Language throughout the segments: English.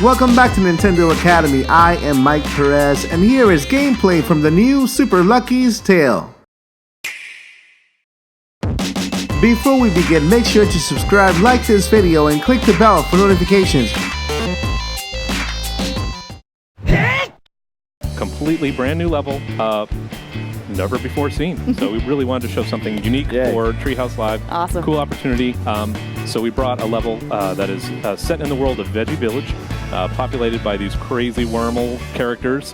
Welcome back to Nintendo Academy. I am Mike Perez, and here is gameplay from the new Super Lucky's Tale. Before we begin, make sure to subscribe, like this video, and click the bell for notifications. Completely brand new level, never before seen. So we really wanted to show something unique for Treehouse Live. Awesome. Cool opportunity. So we brought a level that is set in the world of Veggie Village, populated by these crazy wormhole characters.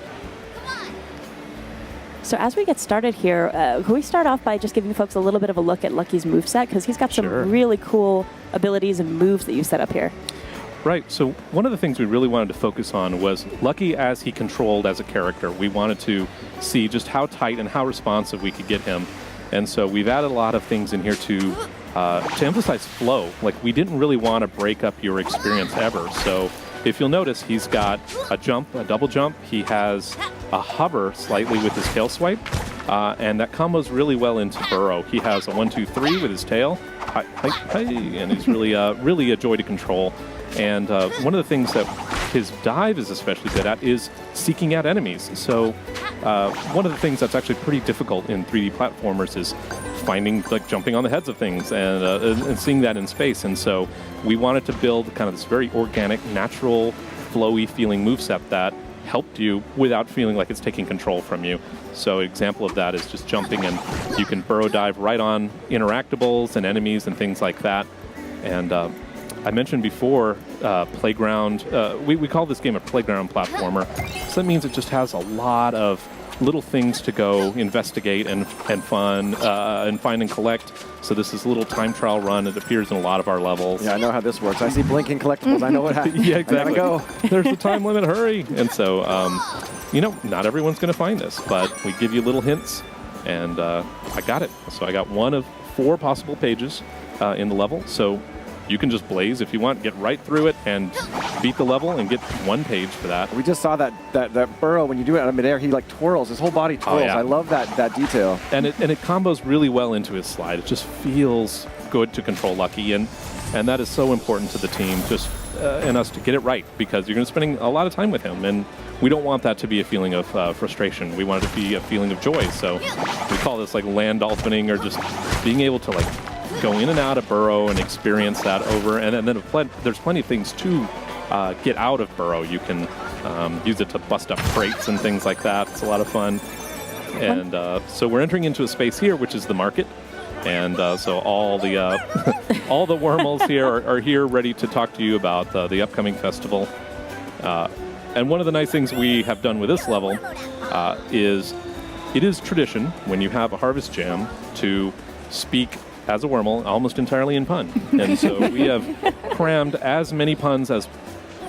So as we get started here, can we start off by just giving folks a little bit of a look at Lucky's moveset? Because he's got some really cool abilities and moves that you set up here. Right, so one of the things we really wanted to focus on was Lucky as he controlled as a character. We wanted to see just how tight and how responsive we could get him. And so we've added a lot of things in here to emphasize flow. Like, we didn't really want to break up your experience ever. So if you'll notice, he's got a jump, a double jump. He has a hover slightly with his tail swipe. And that combos really well into Burrow. He has a 1-2-3 with his tail. Hi, and he's really a joy to control. And one of the things that his dive is especially good at is seeking out enemies. So one of the things that's actually pretty difficult in 3D platformers is finding, like, jumping on the heads of things and seeing that in space. And so we wanted to build kind of this very organic, natural, flowy feeling moveset that helped you without feeling like it's taking control from you. So an example of that is just jumping, and you can burrow dive right on interactables and enemies and things like that. And I mentioned before, playground. We call this game a playground platformer. So that means it just has a lot of little things to go investigate and fun and find and collect. So this is a little time trial run. It appears in a lot of our levels. Yeah, I know how this works. I see blinking collectibles. I know what happens. Yeah, exactly. I gotta go. There's a time limit. Hurry! And so, not everyone's going to find this, but we give you little hints, and I got it. So I got one of 4 possible pages in the level. So you can just blaze if you want, get right through it and beat the level and get 1 page for that. We just saw that Burrow, when you do it out of midair, he like twirls. His whole body twirls. Oh, yeah. I love that detail. And it combos really well into his slide. It just feels good to control Lucky, and that is so important to the team, just and us to get it right, because you're going to be spending a lot of time with him, and we don't want that to be a feeling of frustration. We want it to be a feeling of joy. So we call this like land dolphining, or just being able to like go in and out of Burrow and experience that over. And then there's plenty of things to get out of Burrow. You can use it to bust up crates and things like that. It's a lot of fun. And so we're entering into a space here, which is the market. And so all the all the wormholes here are here ready to talk to you about the upcoming festival. And one of the nice things we have done with this level is it is tradition when you have a harvest jam to speak as a wormhole almost entirely in pun. And so we have crammed as many puns as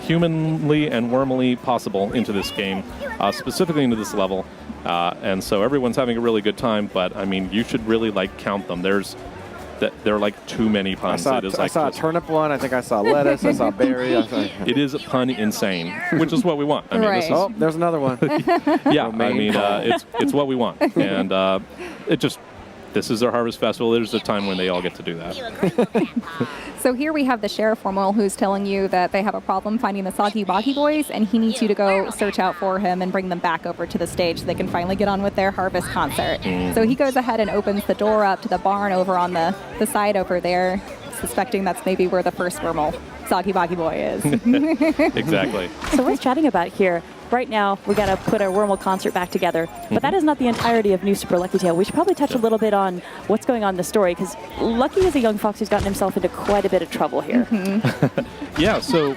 humanly and wormily possible into this game, specifically into this level. And so everyone's having a really good time, but I mean, you should really count them. There are like too many puns. I saw a turnip one. I think I saw lettuce. I saw berry. It is pun insane, which is what we want. I mean, there's another one. Yeah, I mean, it's what we want. And this is our Harvest Festival. There's a time when they all get to do that. So here we have the Sheriff Wormhole, who's telling you that they have a problem finding the Soggy Boggy Boys, and he needs you to go search out for him and bring them back over to the stage so they can finally get on with their Harvest concert. So he goes ahead and opens the door up to the barn over on the side over there, suspecting that's maybe where the first wormhole, Soggy Boggy Boy, is. Exactly. So we're chatting about here. Right now, we got to put our wormhole concert back together. But that is not the entirety of New Super Lucky Tale. We should probably touch a little bit on what's going on in the story, because Lucky is a young fox who's gotten himself into quite a bit of trouble here. Yeah, so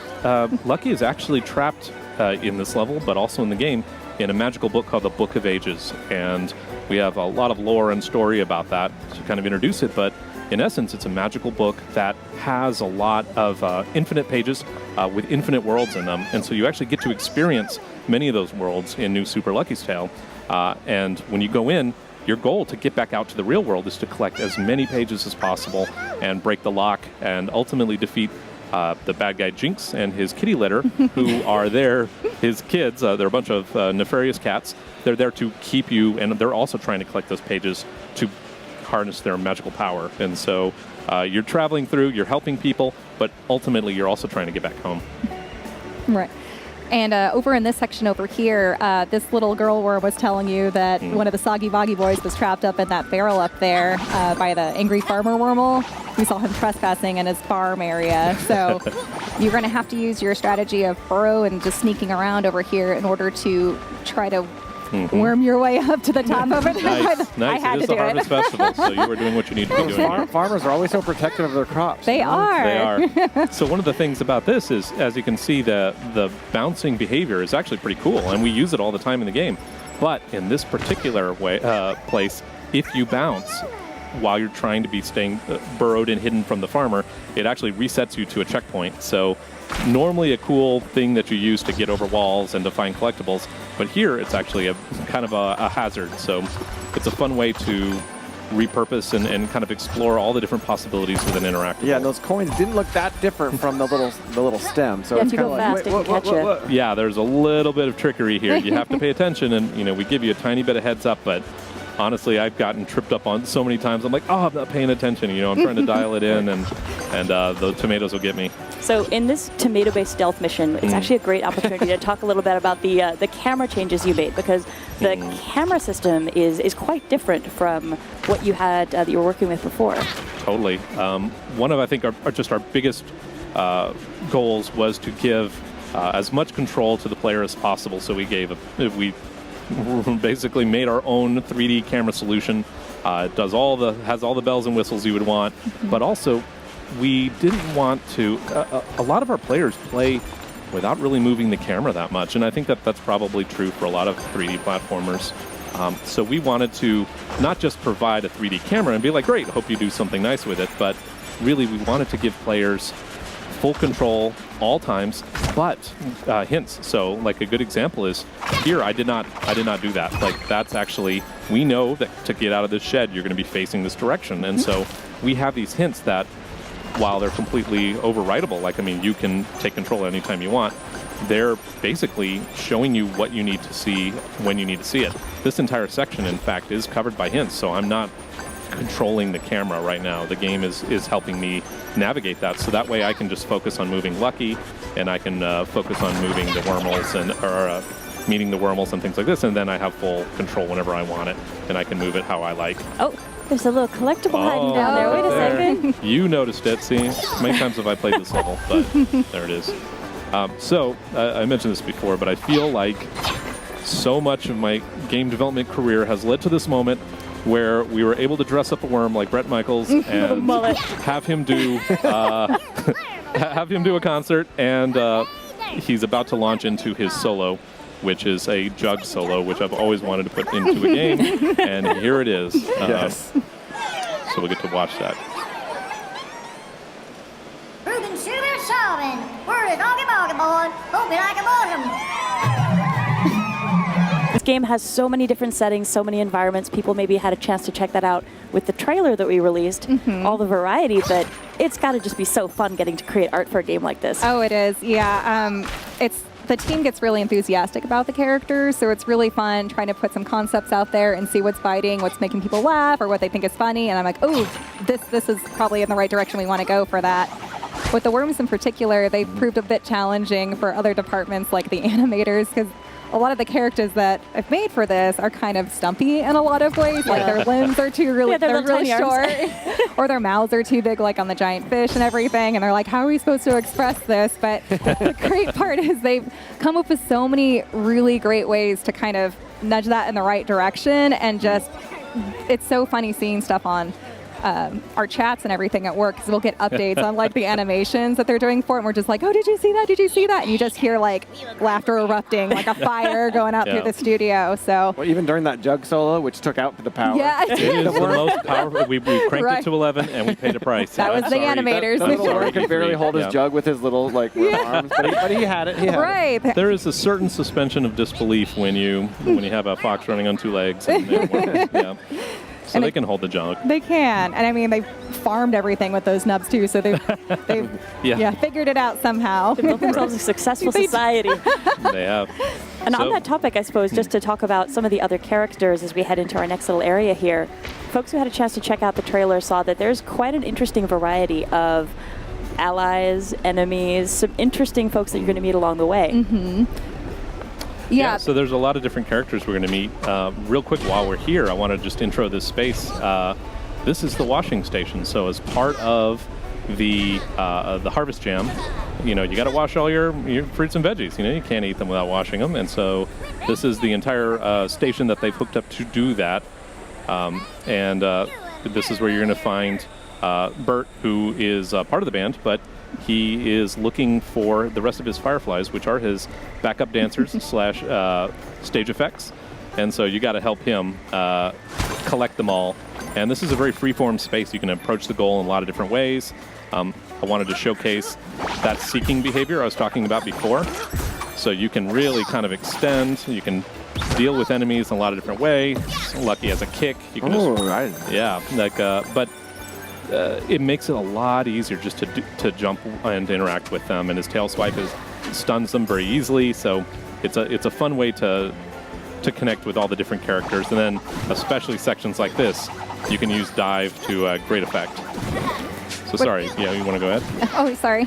Lucky is actually trapped in this level, but also in the game, in a magical book called the Book of Ages. And we have a lot of lore and story about that to kind of introduce it, but in essence, it's a magical book that has a lot of infinite pages with infinite worlds in them. And so you actually get to experience many of those worlds in New Super Lucky's Tale. And when you go in, your goal to get back out to the real world is to collect as many pages as possible and break the lock and ultimately defeat the bad guy Jinx and his kitty litter, who are his kids. They're a bunch of nefarious cats. They're there to keep you, and they're also trying to collect those pages to harness their magical power. And so you're traveling through, you're helping people, but ultimately you're also trying to get back home. Right. And over in this section over here, this little girl worm was telling you that one of the Soggy Boggy boys was trapped up in that barrel up there by the angry farmer wormhole. We saw him trespassing in his farm area. So you're going to have to use your strategy of burrow and just sneaking around over here in order to try to worm your way up to the top of it. Nice. I had It is to a do harvest festival, so you were doing what you need to be doing. Farmers are always so protective of their crops. They are. They are. So one of the things about this is, as you can see, the bouncing behavior is actually pretty cool, and we use it all the time in the game. But in this particular place, if you bounce while you're trying to be staying burrowed and hidden from the farmer, it actually resets you to a checkpoint. So normally a cool thing that you use to get over walls and to find collectibles, but here it's actually a kind of a hazard. So it's a fun way to repurpose and kind of explore all the different possibilities with an interactive. Yeah, and those coins didn't look that different from the little stem. So Yeah, it's if you kind go of fast, like, it can catch you. Yeah, there's a little bit of trickery here. You have to pay attention, and we give you a tiny bit of heads up, but honestly, I've gotten tripped up on so many times. I'm like, oh, I'm not paying attention. I'm trying to dial it in, and the tomatoes will get me. So in this tomato-based stealth mission, it's actually a great opportunity to talk a little bit about the camera changes you made, because the camera system is quite different from what you had that you were working with before. Totally. One of, I think, our biggest goals was to give as much control to the player as possible. So we basically made our own 3D camera solution. It has all the bells and whistles you would want, but also we didn't want to. A lot of our players play without really moving the camera that much, and I think that's probably true for a lot of 3D platformers. So we wanted to not just provide a 3D camera and be like, great, hope you do something nice with it, but really we wanted to give players full control all times, but hints. So like a good example is here, I did not do that. Like that's actually, we know that to get out of this shed, you're going to be facing this direction. And so we have these hints that while they're completely overwritable, you can take control anytime you want, they're basically showing you what you need to see when you need to see it. This entire section, in fact, is covered by hints, so I'm not controlling the camera right now. The game is helping me navigate that, so that way I can just focus on moving Lucky, and I can focus on moving the wormholes or meeting the wormholes and things like this, and then I have full control whenever I want it, and I can move it how I like. Oh, there's a little collectible hiding down there. Wait a second. You noticed it. See, how many times have I played this level? But there it is. So I mentioned this before, but I feel like so much of my game development career has led to this moment where we were able to dress up a worm like Bret Michaels and have him do a concert, and he's about to launch into his solo, which is a jug solo, which I've always wanted to put into a game, and here it is. Yes. So we'll get to watch that. Reuben Sugar Solving. Where is Oggy Boggy Boy? Hope you like a bottom. This game has so many different settings, so many environments. People maybe had a chance to check that out with the trailer that we released, all the variety, but it's got to just be so fun getting to create art for a game like this. Oh, it is. Yeah. The team gets really enthusiastic about the characters, so it's really fun trying to put some concepts out there and see what's biting, what's making people laugh, or what they think is funny. And I'm like, oh, this is probably in the right direction. We want to go for that. With the worms in particular, they proved a bit challenging for other departments like the animators, because a lot of the characters that I've made for this are kind of stumpy in a lot of ways. Like their limbs are too they're really short, or their mouths are too big, like on the giant fish and everything. And they're like, how are we supposed to express this? But the great part is they've come up with so many really great ways to kind of nudge that in the right direction. And just, it's so funny seeing stuff on our chats and everything at work, because we'll get updates on like the animations that they're doing for it, and we're just like, oh, did you see that? Did you see that? And you just hear like laughter erupting, like a fire going out through the studio. So even during that jug solo, which took out the power. Yeah, it is the most powerful. We cranked it to 11 and we paid a price. That was the animators. That Lauren could barely hold his jug with his little arms, but he had it. He had it. There is a certain suspension of disbelief when you have a fox running on two legs. And, so they can hold the jug. They can. And I mean, they've farmed everything with those nubs too, so they've figured it out somehow. They built themselves a successful society. They have. And on that topic, I suppose, just to talk about some of the other characters as we head into our next little area here, folks who had a chance to check out the trailer saw that there's quite an interesting variety of allies, enemies, some interesting folks that you're going to meet along the way. Mm-hmm. Yeah. So there's a lot of different characters we're going to meet. Real quick, while we're here, I want to just intro this space. This is the washing station. So as part of the Harvest Jam, you got to wash all your fruits and veggies. You can't eat them without washing them. And so this is the entire station that they've hooked up to do that. This is where you're going to find Bert, who is part of the band, but he is looking for the rest of his fireflies, which are his backup dancers / stage effects. And so you got to help him collect them all. And this is a very free-form space. You can approach the goal in a lot of different ways. I wanted to showcase that seeking behavior I was talking about before. So you can really kind of extend. You can deal with enemies in a lot of different ways. Lucky has a kick. You can right. Yeah, but it makes it a lot easier just to jump and interact with them. And his tail swipe stuns them very easily. So it's a fun way to connect with all the different characters. And then especially sections like this, you can use dive to great effect. So sorry, yeah, you want to go ahead? Oh, sorry.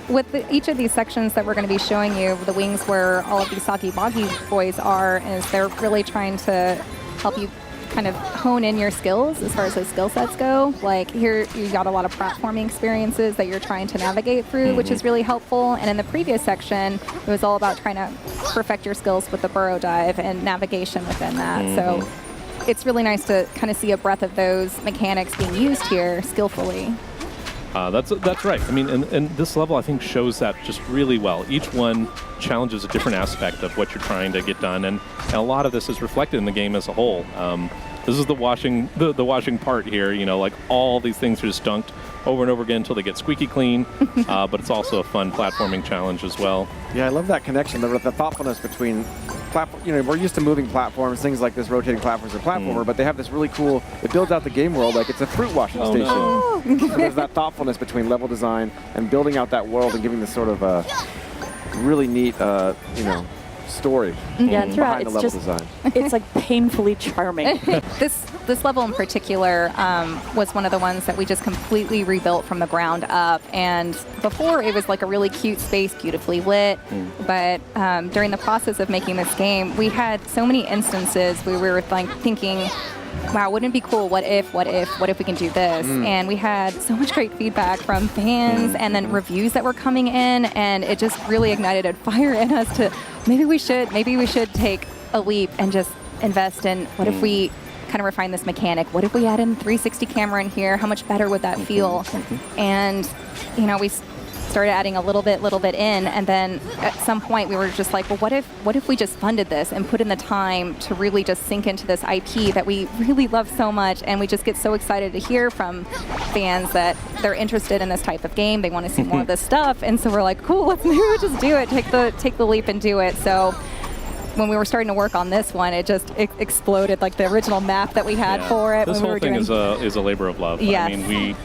With each of these sections that we're going to be showing you, the wings where all of these Soggy Boggy boys are, is they're really trying to help you kind of hone in your skills as far as those skill sets go. Like here, you got a lot of platforming experiences that you're trying to navigate through, which is really helpful. And in the previous section, it was all about trying to perfect your skills with the burrow dive and navigation within that. So it's really nice to kind of see a breadth of those mechanics being used here skillfully. That's right. I mean, and this level, I think, shows that just really well. Each one challenges a different aspect of what you're trying to get done, and a lot of this is reflected in the game as a whole. This is the washing part here. Like all these things are just dunked over and over again until they get squeaky clean. But it's also a fun platforming challenge as well. Yeah, I love that connection, the thoughtfulness between we're used to moving platforms, things like this, rotating platforms and platformer, but they have this really cool, it builds out the game world like it's a fruit washing station. No. So there's that thoughtfulness between level design and building out that world and giving this sort of a really neat, story throughout behind the it's level just design. it's like painfully charming. This level in particular was one of the ones that we just completely rebuilt from the ground up. And before, it was like a really cute space, beautifully lit. But during the process of making this game, we had so many instances where we were like thinking, wow, wouldn't it be cool? What if we can do this? And we had so much great feedback from fans and then reviews that were coming in, and it just really ignited a fire in us to maybe we should take a leap and just invest in what if we kind of refine this mechanic? What if we add in 360 camera in here? How much better would that feel? And we started adding a little bit in, and then at some point we were just like, well, what if we just funded this and put in the time to really just sink into this IP that we really love so much, and we just get so excited to hear from fans that they're interested in this type of game, they want to see more of this stuff, and so we're like, cool, let's maybe just do it, take the leap and do it. So when we were starting to work on this one, it just exploded, like the original map that we had for it. This whole thing is a labor of love. Yes. I mean,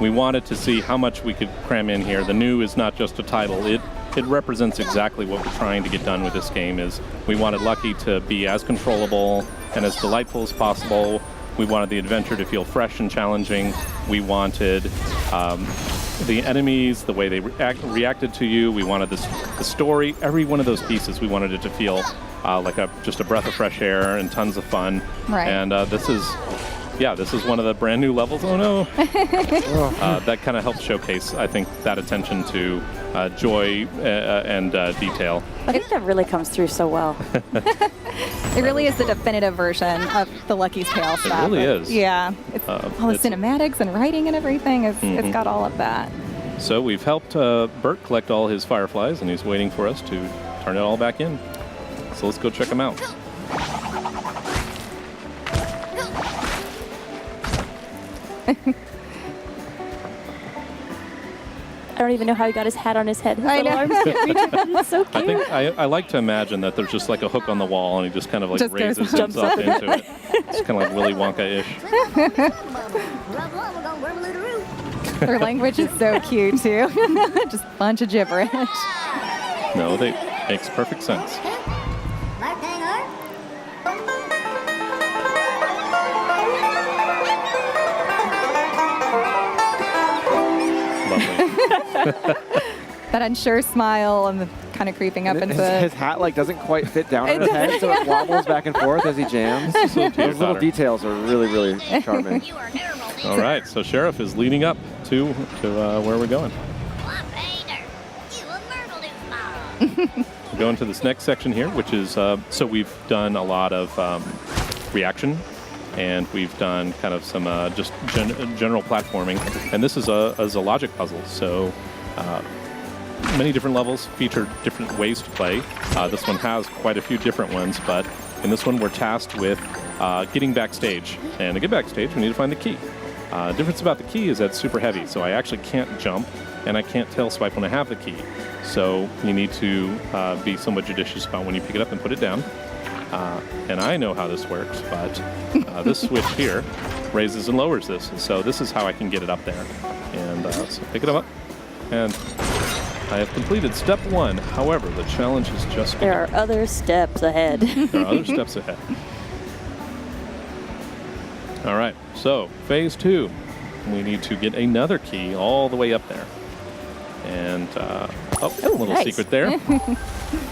we wanted to see how much we could cram in here. The new is not just a title. It represents exactly what we're trying to get done with this game. Is we wanted Lucky to be as controllable and as delightful as possible. We wanted the adventure to feel fresh and challenging. We wanted the enemies, the way they reacted to you. We wanted the story. Every one of those pieces, we wanted it to feel like just a breath of fresh air and tons of fun. Right. And this is one of the brand new levels. Oh no! That kind of helps showcase, I think, that attention to joy and detail. I think that really comes through so well. It really is the definitive version of the Lucky's Tale stuff. It really is. Yeah. It's all the cinematics and writing and everything. It's got all of that. So we've helped Bert collect all his fireflies, and he's waiting for us to turn it all back in. So let's go check him out. I don't even know how he got his hat on his head. His I little know. arms get reaching. It's so cute. I think I like to imagine that there's just like a hook on the wall, and he just kind of like Just goes raises up. himself into it. It's kind of like Willy Wonka-ish. Their language is so cute, too. Just a bunch of gibberish. No, they makes perfect sense. Lovely. That unsure smile and the kind of creeping up into his hat like doesn't quite fit down on his head, so it wobbles back and forth as he jams. Those little details are really, really charming. All right, so Sheriff is leading up to where we're going. We're going to this next section here, which is, so we've done a lot of reaction, and we've done kind of some just general platforming, and this is a logic puzzle. So many different levels feature different ways to play. This one has quite a few different ones, but in this one we're tasked with getting backstage, and to get backstage we need to find the key. Difference about the key is that it's super heavy, so I actually can't jump, and I can't tail swipe when I have the key. So you need to be somewhat judicious about when you pick it up and put it down. And I know how this works, but this switch here raises and lowers this. And so this is how I can get it up there. And so pick it up, and I have completed step 1. However, the challenge is just begun. There are other steps ahead. There are other steps ahead. All right, so phase 2. We need to get another key all the way up there. And, a little nice. secret there.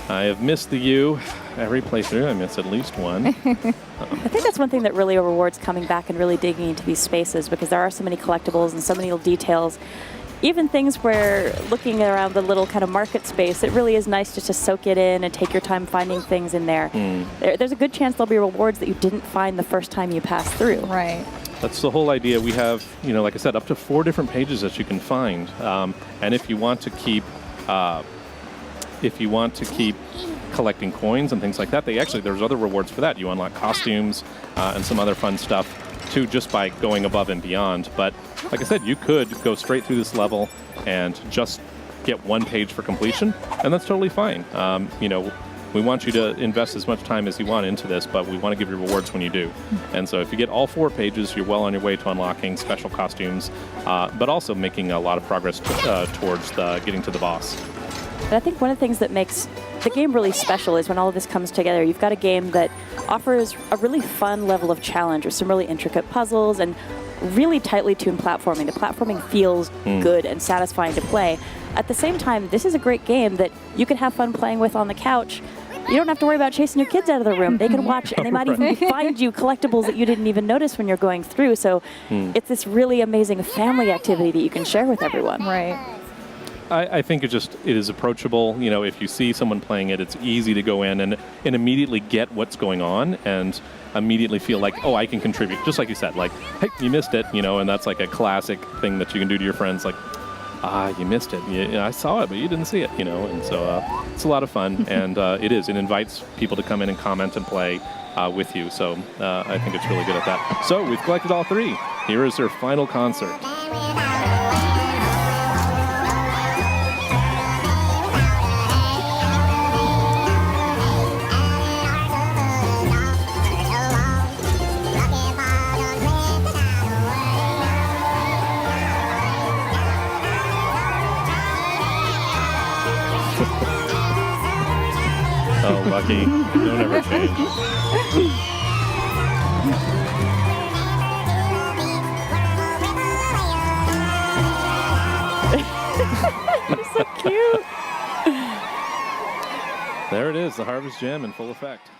I have missed the U every playthrough. I miss at least one. I think that's one thing that really rewards coming back and really digging into these spaces, because there are so many collectibles and so many little details. Even things where looking around the little kind of market space, it really is nice just to soak it in and take your time finding things in there. There's a good chance there'll be rewards that you didn't find the first time you passed through. right. That's the whole idea. We have, like I said, up to 4 different pages that you can find. And if you want to keep, collecting coins and things like that, there's other rewards for that. You unlock costumes and some other fun stuff too, just by going above and beyond. But like I said, you could go straight through this level and just get 1 page for completion, and that's totally fine. We want you to invest as much time as you want into this, but we want to give you rewards when you do. And so if you get all 4 pages, you're well on your way to unlocking special costumes, but also making a lot of progress towards getting to the boss. But I think one of the things that makes the game really special is when all of this comes together. You've got a game that offers a really fun level of challenge with some really intricate puzzles and really tightly tuned platforming. The platforming feels good and satisfying to play. At the same time, this is a great game that you can have fun playing with on the couch. You don't have to worry about chasing your kids out of the room. They can watch, and they might even find you collectibles that you didn't even notice when you're going through. So it's this really amazing family activity that you can share with everyone. Right. I think it is approachable. If you see someone playing it, it's easy to go in and immediately get what's going on and immediately feel like, oh, I can contribute. Just like you said, like, hey, you missed it, and that's like a classic thing that you can do to your friends, like, you missed it. I saw it, but you didn't see it, And so it's a lot of fun, and it invites people to come in and comment and play with you. So I think it's really good at that. So we've collected all 3. Here is their final concert. Oh, Lucky. Don't ever change. You're so cute. There it is, the Harvest Gem in full effect.